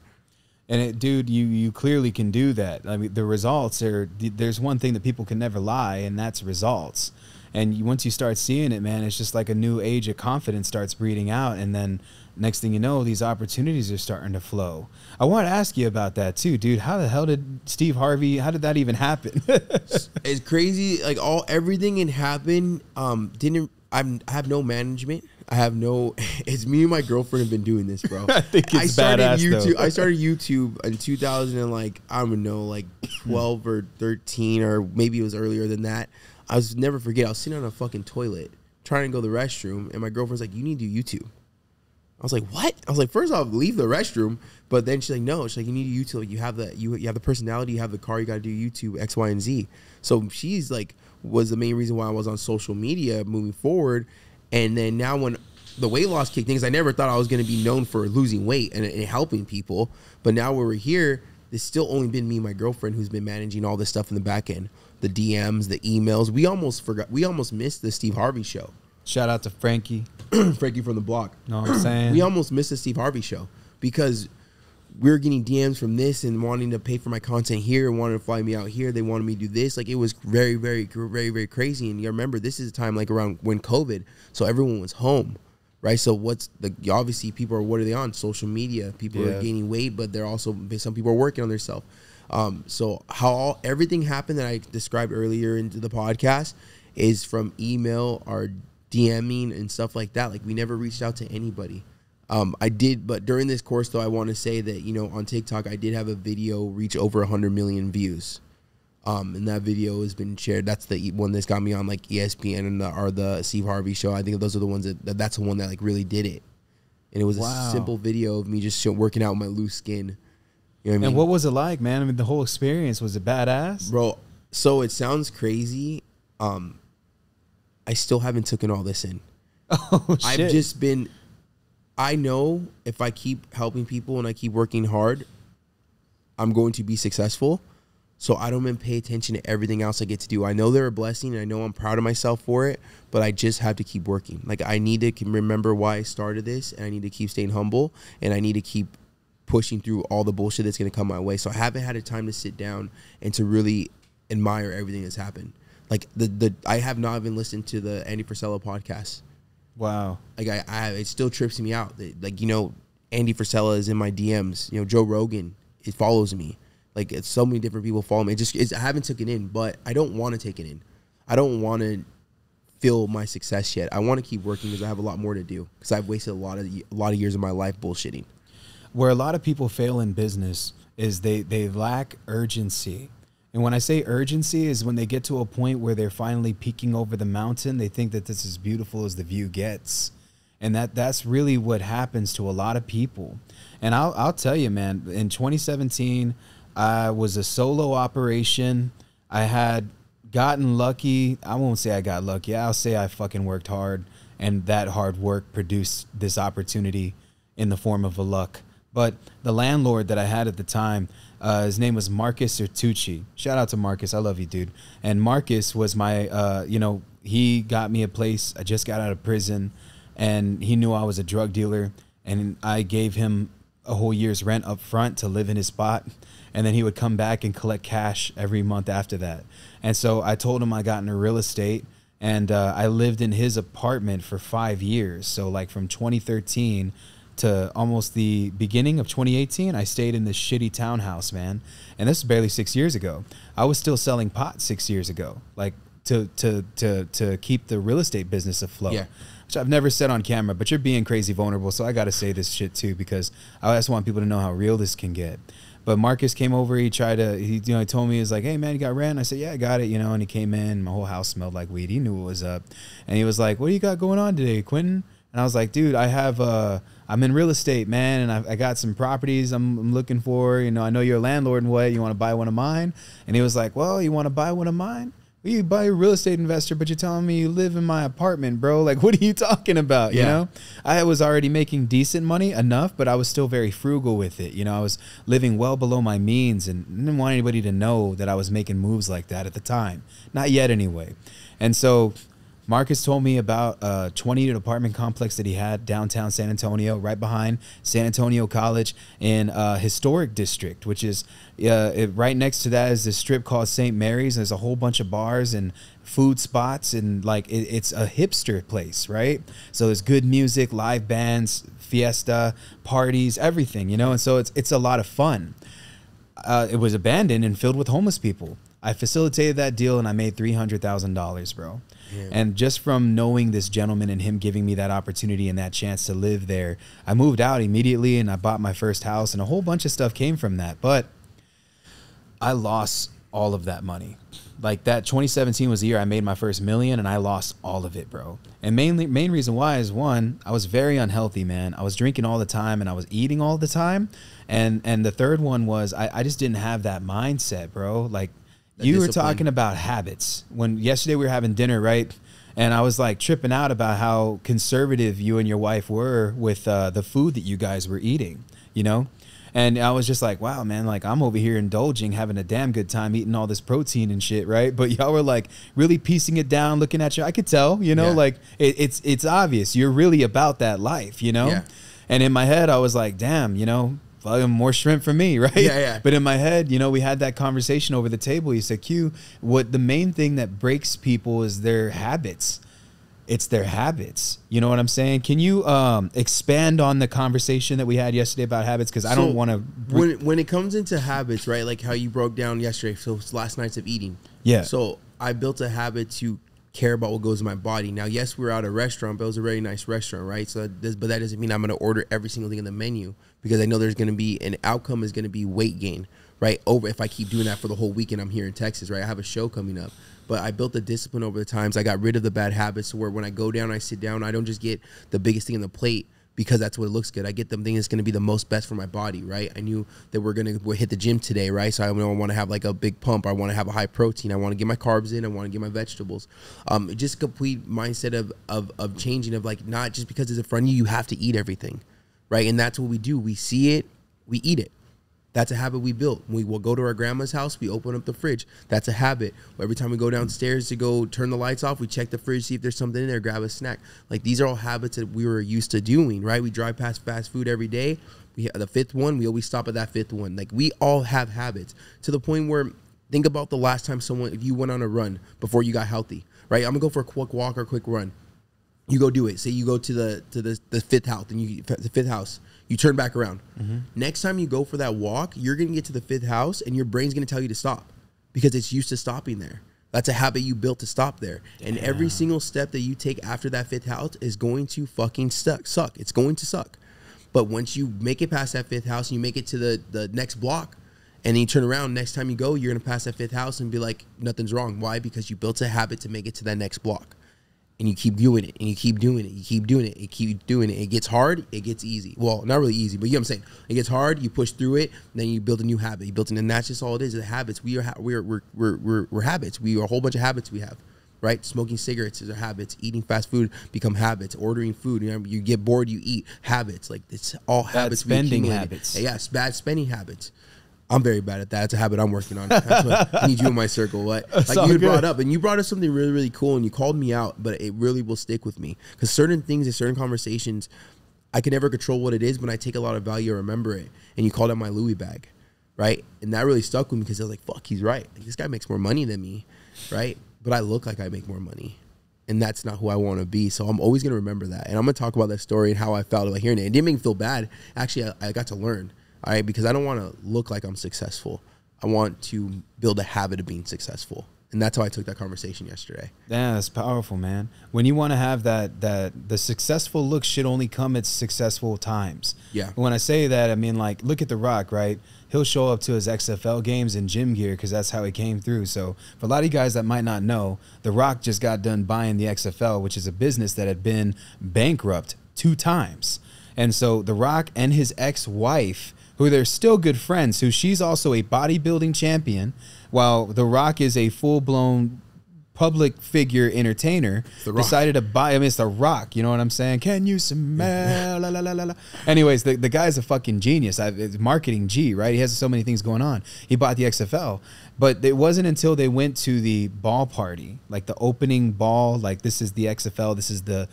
And dude, you clearly can do that. I mean, the results are, there's one thing that people can never lie, and that's results. And once you start seeing it, man, it's just like a new age of confidence starts breeding out. And then next thing you know, these opportunities are starting to flow. I want to ask you about that too, dude. How the hell did Steve Harvey, how did that even happen? It's crazy. Like everything can happen. I have no management. I have no. It's me and my girlfriend have been doing this, bro. I think it's badass, YouTube. though. I started YouTube in 2000 and like I don't know, like 12 or 13 or maybe it was earlier than that. I was never forget. I was sitting on a fucking toilet trying to go to the restroom, and my girlfriend's like, "You need to do YouTube." I was like, "What?" I was like, first off, leave the restroom." But then she's like, "No." She's like, "You need to YouTube. Like, you have the personality. You have the car. You got to do YouTube X, Y, and Z." So she's like, was the main reason why I was on social media moving forward. And then now when the weight loss kicked in, because I never thought I was going to be known for losing weight and helping people. But now when we're here, it's still only been me and my girlfriend who's been managing all this stuff in the back end. The DMs, the emails. We almost missed the Steve Harvey show. Shout out to Frankie. Frankie from the block. Know what I'm saying? We almost missed the Steve Harvey show because we were getting DMs from this and wanting to pay for my content here and wanting to fly me out here. They wanted me to do this. Like, it was very, very, very, very crazy. And you remember, this is a time like around when COVID, so everyone was home, right? So obviously people what are they on? Social media. People are gaining weight, but some people are working on themselves. So how everything happened that I described earlier into the podcast is from email or DMing and stuff like that. Like, we never reached out to anybody. I did, but during this course, though, I want to say that, you know, on TikTok, I did have a video reach over 100 million views. And that video has been shared. That's the one that's got me on like ESPN and the Steve Harvey show. I think those are the ones that's the one that like really did it. And it was a simple video of me just working out my loose skin. You know what I mean? And what was it like, man? I mean, the whole experience, was it badass? Bro, so it sounds crazy. I still haven't taken all this in. Oh, shit. I know if I keep helping people and I keep working hard, I'm going to be successful. So I don't even pay attention to everything else I get to do. I know they're a blessing and I know I'm proud of myself for it, but I just have to keep working. Like, I need to remember why I started this, and I need to keep staying humble, and I need to keep pushing through all the bullshit that's going to come my way. So I haven't had a time to sit down and to really admire everything that's happened. Like, I have not even listened to the Andy Frisella podcast. Wow. Like, it still trips me out. Like, you know, Andy Frisella is in my DMs. You know, Joe Rogan, it follows me. Like, it's so many different people follow me. I haven't taken it in, but I don't want to take it in. I don't want to feel my success yet. I want to keep working because I have a lot more to do, because I've wasted a lot of years of my life bullshitting. Where a lot of people fail in business is they lack urgency. And when I say urgency is when they get to a point where they're finally peeking over the mountain, they think that this is as beautiful as the view gets. And that's really what happens to a lot of people. And I'll tell you, man, in 2017, I was a solo operation. I had gotten lucky. I won't say I got lucky. I'll say I fucking worked hard, and that hard work produced this opportunity in the form of a luck. But the landlord that I had at the time, his name was Marcus Sertucci. Shout out to Marcus. I love you, dude. And Marcus was my, he got me a place. I just got out of prison. and he knew I was a drug dealer, and I gave him a whole year's rent up front to live in his spot, and then he would come back and collect cash every month after that. And so I told him I got into real estate, and I lived in his apartment for 5 years. So like from 2013 to almost the beginning of 2018, I stayed in this shitty townhouse, man. And this is barely 6 years ago. I was still selling pot 6 years ago, like to keep the real estate business afloat. Yeah. Which I've never said on camera, but you're being crazy vulnerable, so I got to say this shit too, because I just want people to know how real this can get. But Marcus came over, he told me, he was like, hey man, you got rent? I said, yeah, I got it, and he came in, my whole house smelled like weed. He knew what was up. And he was like, what do you got going on today, Quentin? And I was like, dude, I'm in real estate, man, and I got some properties I'm looking for. I know you're a landlord and what, you want to buy one of mine? And he was like, well, you want to buy one of mine? Well, you buy a real estate investor, but you're telling me you live in my apartment, bro. Like, what are you talking about? Yeah. I was already making decent money enough, but I was still very frugal with it. I was living well below my means and didn't want anybody to know that I was making moves like that at the time. Not yet anyway. And so Marcus told me about a 20-unit apartment complex that he had downtown San Antonio, right behind San Antonio College, in a historic district, which is right next to that is this strip called St. Mary's. There's a whole bunch of bars and food spots, and like it's a hipster place, right? So there's good music, live bands, fiesta, parties, everything, and so it's a lot of fun. It was abandoned and filled with homeless people. I facilitated that deal and I made $300,000, bro. Yeah. And just from knowing this gentleman and him giving me that opportunity and that chance to live there, I moved out immediately and I bought my first house, and a whole bunch of stuff came from that. But I lost all of that money. Like, that 2017 was the year I made my first $1 million, and I lost all of it, bro. And main reason why is, one, I was very unhealthy, man. I was drinking all the time and I was eating all the time. And the third one was I just didn't have that mindset, bro. Like, you were talking about habits. When yesterday we were having dinner, right? And I was like tripping out about how conservative you and your wife were with the food that you guys were eating, And I was just like, wow, man, like I'm over here indulging, having a damn good time eating all this protein and shit, right? But y'all were like really piecing it down, looking at you. I could tell, like it's obvious. You're really about that life, Yeah. And in my head, I was like, damn, more shrimp for me, right? Yeah. But in my head, we had that conversation over the table. He said, Q, what the main thing that breaks people is their habits. It's their habits. You know what I'm saying? Can you expand on the conversation that we had yesterday about habits? Because I don't want to... When it comes into habits, right, like how you broke down yesterday, so it's last nights of eating. Yeah. So I built a habit to care about what goes in my body. Now, yes, we were at a restaurant, but it was a very nice restaurant, right? So but that doesn't mean I'm going to order every single thing in the menu, because I know there's going to be an outcome is going to be weight gain, right? If I keep doing that for the whole weekend, I'm here in Texas, right? I have a show coming up. But I built the discipline over the times. I got rid of the bad habits to where when I go down, I sit down, I don't just get the biggest thing in the plate because that's what it looks good. I get the thing that's going to be the most best for my body, right? I knew that we'll hit the gym today, right? So I want to have like a big pump. I want to have a high protein. I want to get my carbs in. I want to get my vegetables. Just a complete mindset of changing, of like, not just because it's in front of you, you have to eat everything, right? And that's what we do. We see it, we eat it. That's a habit we built. We will go to our grandma's house, we open up the fridge. That's a habit. Every time we go downstairs to go turn the lights off, we check the fridge, see if there's something in there, grab a snack. Like, these are all habits that we were used to doing, right? We drive past fast food every day. The fifth one, we always stop at that fifth one. Like, we all have habits to the point where, think about the last time if you went on a run before you got healthy, right? I'm gonna go for a quick walk or a quick run. You go do it. Say you go to the fifth house, and the fifth house. You turn back around. Mm-hmm. Next time you go for that walk, you're going to get to the fifth house and your brain's going to tell you to stop because it's used to stopping there. That's a habit you built to stop there. Damn. And every single step that you take after that fifth house is going to fucking suck. It's going to suck. But once you make it past that fifth house and you make it to the next block, and then you turn around, next time you go, you're going to pass that fifth house and be like, nothing's wrong. Why? Because you built a habit to make it to that next block. And you keep doing it, and you keep doing it, you keep doing it, you keep doing it. It gets hard, it gets easy. Well, not really easy, but you know what I'm saying. It gets hard, you push through it, and then you build a new habit. You build it, and that's just all it is. The habits. We're habits. We are a whole bunch of habits we have, right? Smoking cigarettes is a habit. Eating fast food become habits. Ordering food, you get bored, you eat. Habits. Like, it's all habits. Bad spending habits. Yes, bad spending habits. I'm very bad at that. It's a habit I'm working on. That's what I need you in my circle. What like you brought up, and you brought up something really, really cool, and you called me out, but it really will stick with me because certain things and certain conversations, I can never control what it is, but I take a lot of value to remember it. And you called out my Louis bag, right? And that really stuck with me because I was like, fuck, he's right. Like, this guy makes more money than me, right? But I look like I make more money. And that's not who I want to be. So I'm always going to remember that. And I'm going to talk about that story and how I felt about hearing it. It didn't make me feel bad. Actually, I got to learn, all right? Because I don't want to look like I'm successful. I want to build a habit of being successful. And that's how I took that conversation yesterday. Yeah, that's powerful, man. When you want to have that the successful look should only come at successful times. Yeah. When I say that, I mean, like, look at The Rock, right? He'll show up to his XFL games in gym gear because that's how he came through. So for a lot of you guys that might not know, The Rock just got done buying the XFL, which is a business that had been bankrupt 2 times. And so The Rock and his ex-wife, who they're still good friends, who she's also a bodybuilding champion, while The Rock is a full-blown public figure entertainer, decided to buy him. It's The Rock, you know what I'm saying? Can you smell? La, la, la, la, la. Anyways, the guy's a fucking genius. It's marketing G, right? He has so many things going on. He bought the XFL, but it wasn't until they went to the ball party, like the opening ball, like this is the XFL, this is the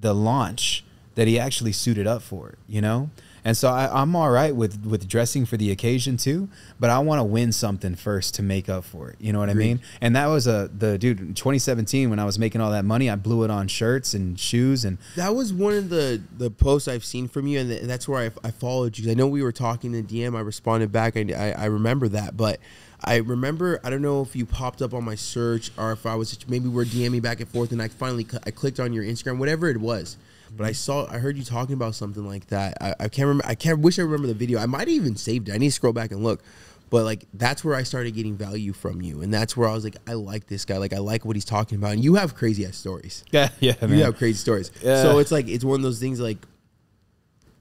launch, that he actually suited up for it, you know? And so I'm all right with dressing for the occasion too, but I want to win something first to make up for it. You know what I mean? And that was dude, in 2017 when I was making all that money, I blew it on shirts and shoes. And that was one of the posts I've seen from you. And that's where I followed you. I know we were talking in the DM. I responded back. I remember that, but I remember, I don't know if you popped up on my search or if I was, maybe we're DMing back and forth and I clicked on your Instagram, whatever it was. But I heard you talking about something like that. I can't remember. Wish I remember the video. I might have even saved it. I need to scroll back and look. But like, that's where I started getting value from you. And that's where I was like, I like this guy. Like, I like what he's talking about. And you have crazy ass stories. Yeah, man. You have crazy stories. Yeah. So it's like, it's one of those things like,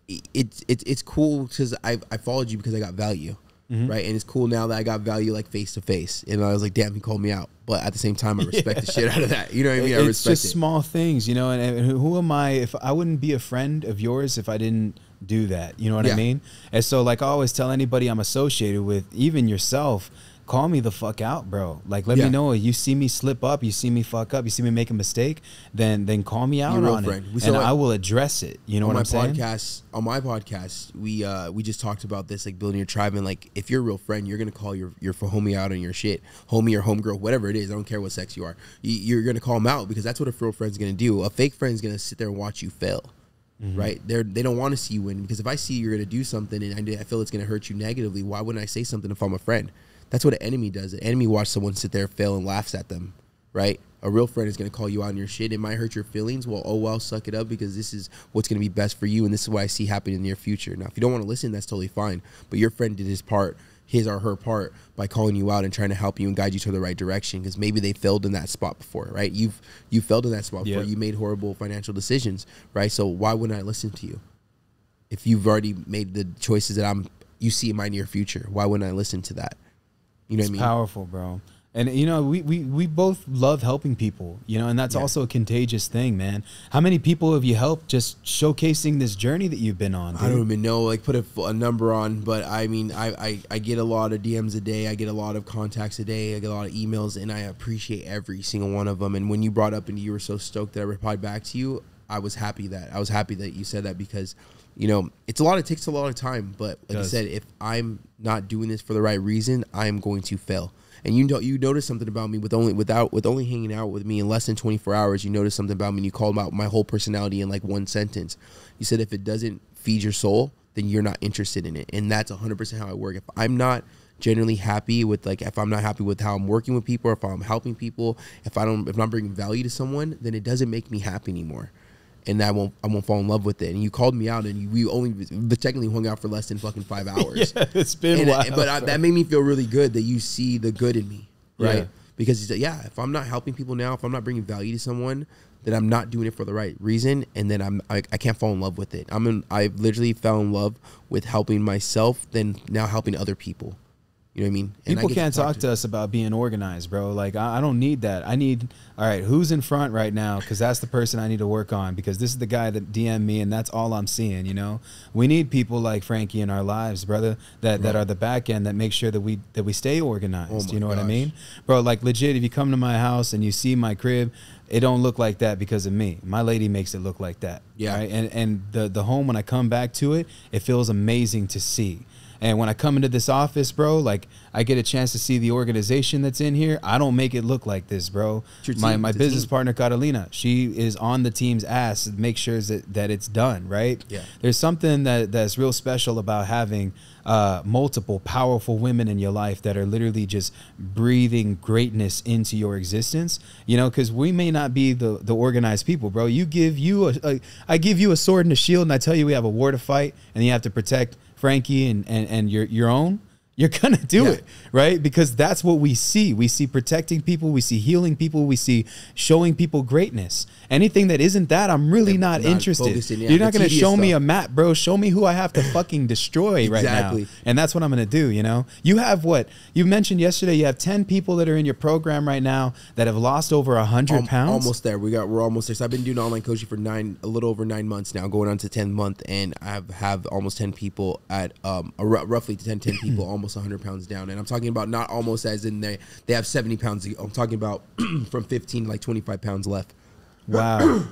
it's cool because I followed you because I got value. Right. And it's cool now that I got value like face to face. And I was like, damn, he called me out. But at the same time, I respect the shit out of that. You know what I mean? It's just small things, you know, and who am I if I wouldn't be a friend of yours if I didn't do that? You know what I mean? And so like I always tell anybody I'm associated with, even yourself, call me the fuck out, bro. Like, let me know. You see me slip up, you see me fuck up, you see me make a mistake, then call me out on it, and I will address it. You know what I'm saying? On my podcast, we just talked about this, like building your tribe, and like if you're a real friend, you're gonna call your homie out on your shit, homie or homegirl, whatever it is. I don't care what sex you are. You're gonna call them out because that's what a real friend's gonna do. A fake friend's gonna sit there and watch you fail. Right? They don't want to see you win, because if I see you're gonna do something and I feel it's gonna hurt you negatively, why wouldn't I say something if I'm a friend? That's what an enemy does. An enemy watches someone sit there, fail, and laughs at them, right? A real friend is going to call you out on your shit. It might hurt your feelings. Well, oh, well, suck it up, because this is what's going to be best for you, and this is what I see happening in the near future. Now, if you don't want to listen, that's totally fine. But your friend did his part, his or her part, by calling you out and trying to help you and guide you to the right direction, because maybe they failed in that spot before, right? You failed in that spot before. You made horrible financial decisions, right? So why wouldn't I listen to you? If you've already made the choices that you see in my near future, why wouldn't I listen to that? You know what I mean? It's powerful, bro. And, you know, we both love helping people, you know, and that's also a contagious thing, man. How many people have you helped just showcasing this journey that you've been on, dude? I don't even know, like, put a number on, but I mean, I get a lot of DMs a day. I get a lot of contacts a day. I get a lot of emails, and I appreciate every single one of them. And when you brought up and you were so stoked that I replied back to you, I was happy that you said that, because, you know, it takes a lot of time. But like I said, if I'm not doing this for the right reason, I am going to fail. And you noticed something about me with only hanging out with me in less than 24 hours. You noticed something about me, and you called out my whole personality in like one sentence. You said, if it doesn't feed your soul, then you're not interested in it. And that's 100% how I work. If I'm not genuinely happy with, like, if I'm not happy with how I'm working with people, or if I'm helping people, if I'm not bringing value to someone, then it doesn't make me happy anymore. And I won't fall in love with it. And you called me out, and we only technically hung out for less than fucking 5 hours. Yeah, it's been wild. But that made me feel really good that you see the good in me, right? Yeah. Because if I'm not helping people now, if I'm not bringing value to someone, then I'm not doing it for the right reason, and then I can't fall in love with it. I literally fell in love with helping myself, then now helping other people. You know what I mean? And People can't talk to us about being organized, bro. Like, I don't need that. I need, all right, who's in front right now? Because that's the person I need to work on, because this is the guy that DM'd me, and that's all I'm seeing, you know? We need people like Frankie in our lives, brother, that are the back end, that make sure that we stay organized. You know what I mean? Bro, like, legit, if you come to my house and you see my crib, it don't look like that because of me. My lady makes it look like that. Yeah. Right? And the home, when I come back to it, it feels amazing to see. And when I come into this office, bro, like, I get a chance to see the organization that's in here. I don't make it look like this, bro. My business partner, Catalina, she is on the team's ass to make sure that it's done, right? Yeah. There's something that's real special about having multiple powerful women in your life that are literally just breathing greatness into your existence, you know, because we may not be the organized people, bro. I give you a sword and a shield, and I tell you we have a war to fight, and you have to protect Frankie and your own. You're gonna do it, right? Because that's what we see. We see protecting people, we see healing people, we see showing people greatness. Anything that isn't that, I'm really not interested. You're not gonna show me a map, bro. Show me who I have to fucking destroy right now. And that's what I'm gonna do, you know? You have what? You mentioned yesterday you have 10 people that are in your program right now that have lost over 100 pounds. Almost there. We're almost there. So I've been doing online coaching for a little over 9 months now, going on to 10th month, and I have almost 10 people at roughly 10 people almost 100 pounds down. And I'm talking about not almost as in they have 70 pounds. I'm talking about from 15 to like 25 pounds left. Wow.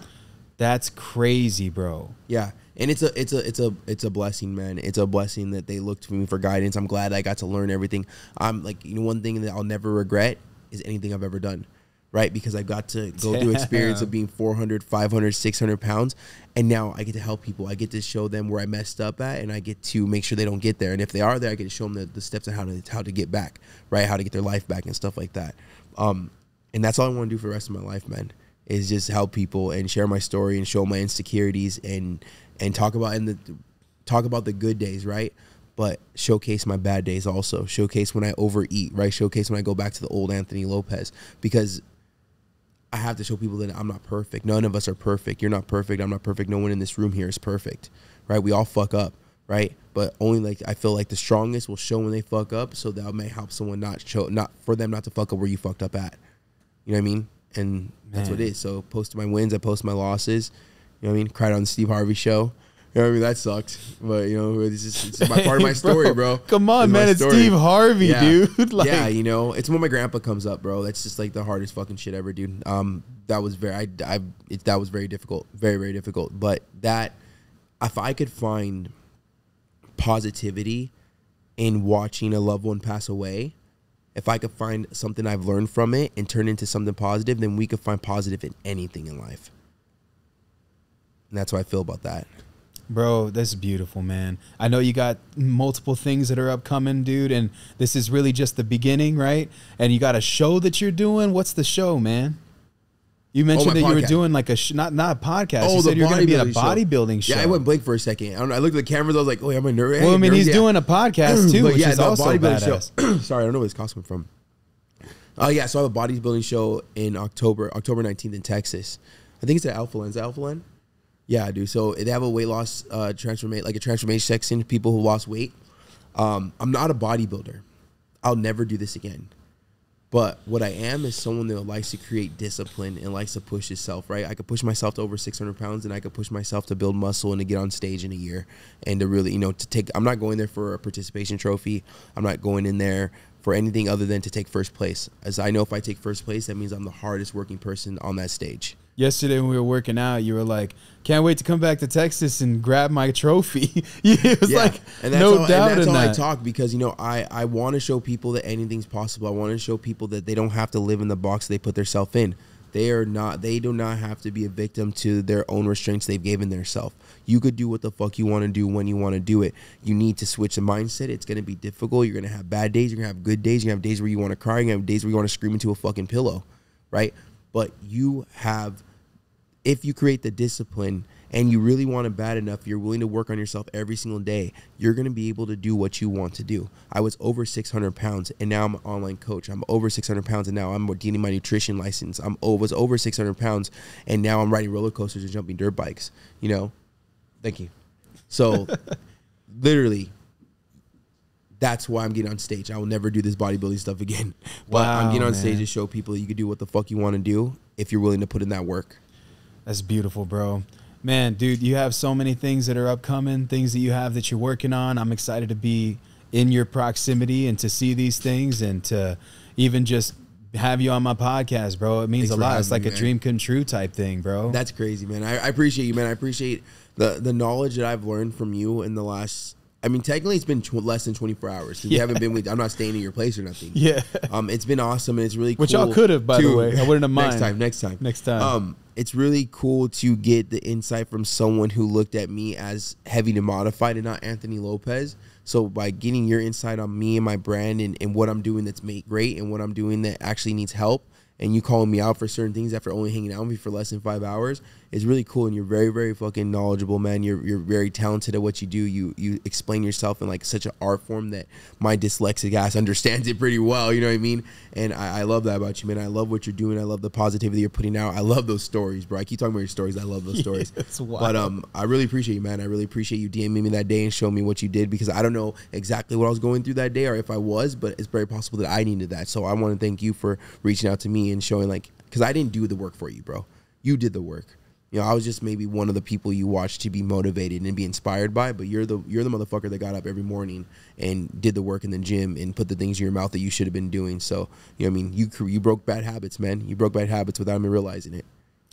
That's crazy, bro. Yeah. And it's a blessing, man. It's a blessing that they look to me for guidance. I'm glad I got to learn everything. I'm like, you know, one thing that I'll never regret is anything I've ever done. Right? Because I got to go through experience of being 400, 500, 600 pounds. And now I get to help people. I get to show them where I messed up at, and I get to make sure they don't get there. And if they are there, I get to show them the steps on how to get back, right? How to get their life back and stuff like that. And that's all I want to do for the rest of my life, man, is just help people and share my story and show my insecurities and talk about the good days, right? But showcase my bad days also. Showcase when I overeat, right? Showcase when I go back to the old Anthony Lopez, because I have to show people that I'm not perfect. None of us are perfect. You're not perfect. I'm not perfect. No one in this room here is perfect, right? We all fuck up, right? But only, like, I feel like the strongest will show when they fuck up, so that may help someone not for them not to fuck up where you fucked up at. You know what I mean? And that's what it is. So post my wins, I post my losses. You know what I mean? Cried on the Steve Harvey show. You know what I mean? That sucked. But, you know, it's my part of my story, bro. Come on, man. It's Steve Harvey, dude. Like, yeah, you know, it's when my grandpa comes up, bro. That's just like the hardest fucking shit ever, dude. That was that was very difficult. Very, very difficult. But that, if I could find positivity in watching a loved one pass away, if I could find something I've learned from it and turn into something positive, then we could find positive in anything in life. And that's how I feel about that. Bro, that's beautiful, man. I know you got multiple things that are upcoming, dude, and this is really just the beginning, right? And you got a show that you're doing. What's the show, man? You mentioned that you were doing like a not a podcast. You said you're going to be in a bodybuilding show. Yeah, I went blank for a second. I looked at the cameras. I was like, oh, I'm a nerd. Well, I mean, he's doing a podcast too, which is also badass. Show. Sorry, I don't know where this costume from. Yeah, so I have a bodybuilding show in October 19th in Texas. I think it's at Alpha Land. Is it Alpha Land? Yeah, I do. So they have a weight loss transformation section, people who lost weight. I'm not a bodybuilder. I'll never do this again. But what I am is someone that likes to create discipline and likes to push himself, right? I could push myself to over 600 pounds, and I could push myself to build muscle and to get on stage in a year and to really, you know, I'm not going there for a participation trophy. I'm not going in there for anything other than to take first place. As I know, if I take first place, that means I'm the hardest working person on that stage. Yesterday when we were working out, you were like, can't wait to come back to Texas and grab my trophy. It was like, and that's no doubt in that. And that's how I talk, because, you know, I want to show people that anything's possible. I want to show people that they don't have to live in the box they put themselves in. They do not have to be a victim to their own restraints they've given themselves. You could do what the fuck you want to do when you want to do it. You need to switch the mindset. It's going to be difficult. You're going to have bad days. You're going to have good days. You're going to have days where you want to cry. You're going to have days where you want to scream into a fucking pillow, right? But if you create the discipline and you really want it bad enough, you're willing to work on yourself every single day, you're going to be able to do what you want to do. I was over 600 pounds, and now I'm an online coach. I'm over 600 pounds, and now I'm getting my nutrition license. Was over 600 pounds, and now I'm riding roller coasters and jumping dirt bikes, you know? Thank you. So, literally, that's why I'm getting on stage. I will never do this bodybuilding stuff again. But I'm getting on stage to show people you can do what the fuck you want to do if you're willing to put in that work. That's beautiful, bro. Man, dude, you have so many things that are upcoming, things that you have that you're working on. I'm excited to be in your proximity and to see these things and to even just have you on my podcast, bro. It means a lot. It's like a dream come true type thing, bro. That's crazy, man. I appreciate you, man. I appreciate the knowledge that I've learned from you in the last, I mean, technically it's been less than 24 hours. We haven't been with, I'm not staying at your place or nothing. Yeah. It's been awesome and it's really cool. Which y'all could have, by the way. I wouldn't have mind. Next time. It's really cool to get the insight from someone who looked at me as heavy to modified and not Anthony Lopez. So by getting your insight on me and my brand and what I'm doing that's made great and what I'm doing that actually needs help, and you calling me out for certain things after only hanging out with me for less than 5 hours is really cool. And you're very, very fucking knowledgeable, man. You're very talented at what you do. You explain yourself in like such an art form that my dyslexic ass understands it pretty well. You know what I mean? And I love that about you, man. I love what you're doing. I love the positivity you're putting out. I love those stories, bro. I keep talking about your stories. I love those stories. But I really appreciate you, man. I really appreciate you DMing me that day and showing me what you did, because I don't know exactly what I was going through that day or if I was, but it's very possible that I needed that. So I want to thank you for reaching out to me and showing, like, because I didn't do the work for you, bro. You did the work. You know, I was just maybe one of the people you watched to be motivated and be inspired by, but you're the motherfucker that got up every morning and did the work in the gym and put the things in your mouth that you should have been doing. So, you know what I mean? You broke bad habits, man. You broke bad habits without even realizing it.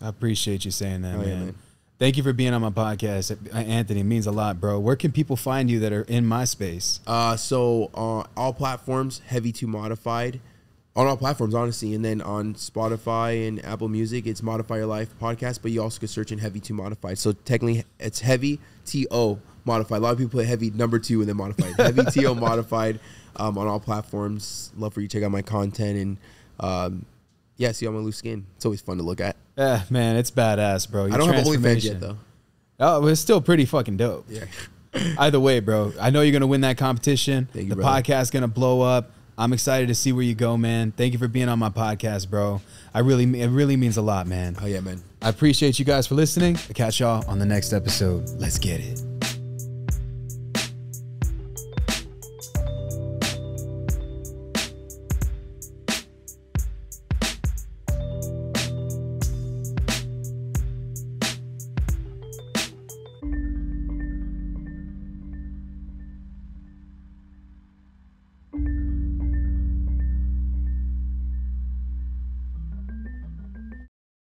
I appreciate you saying that, man. Yeah, man. Thank you for being on my podcast, Anthony. It means a lot, bro. Where can people find you that are in my space? So all platforms, Heavy to Modified. On all platforms, honestly, and then on Spotify and Apple Music, it's Modify Your Life podcast, but you also could search in Heavy to Modified. So technically, it's Heavy T-O Modified. A lot of people put Heavy #2 and then Modified. Heavy T-O Modified on all platforms. Love for you to check out my content and, see all my loose skin. It's always fun to look at. Yeah, man, it's badass, bro. I don't have OnlyFans yet, though. Oh, it's still pretty fucking dope. Yeah. Either way, bro, I know you're going to win that competition. Thank you, the brother. podcast's going to blow up. I'm excited to see where you go, man. Thank you for being on my podcast, bro. It really means a lot, man. Oh, yeah, man. I appreciate you guys for listening. I'll catch y'all on the next episode. Let's get it.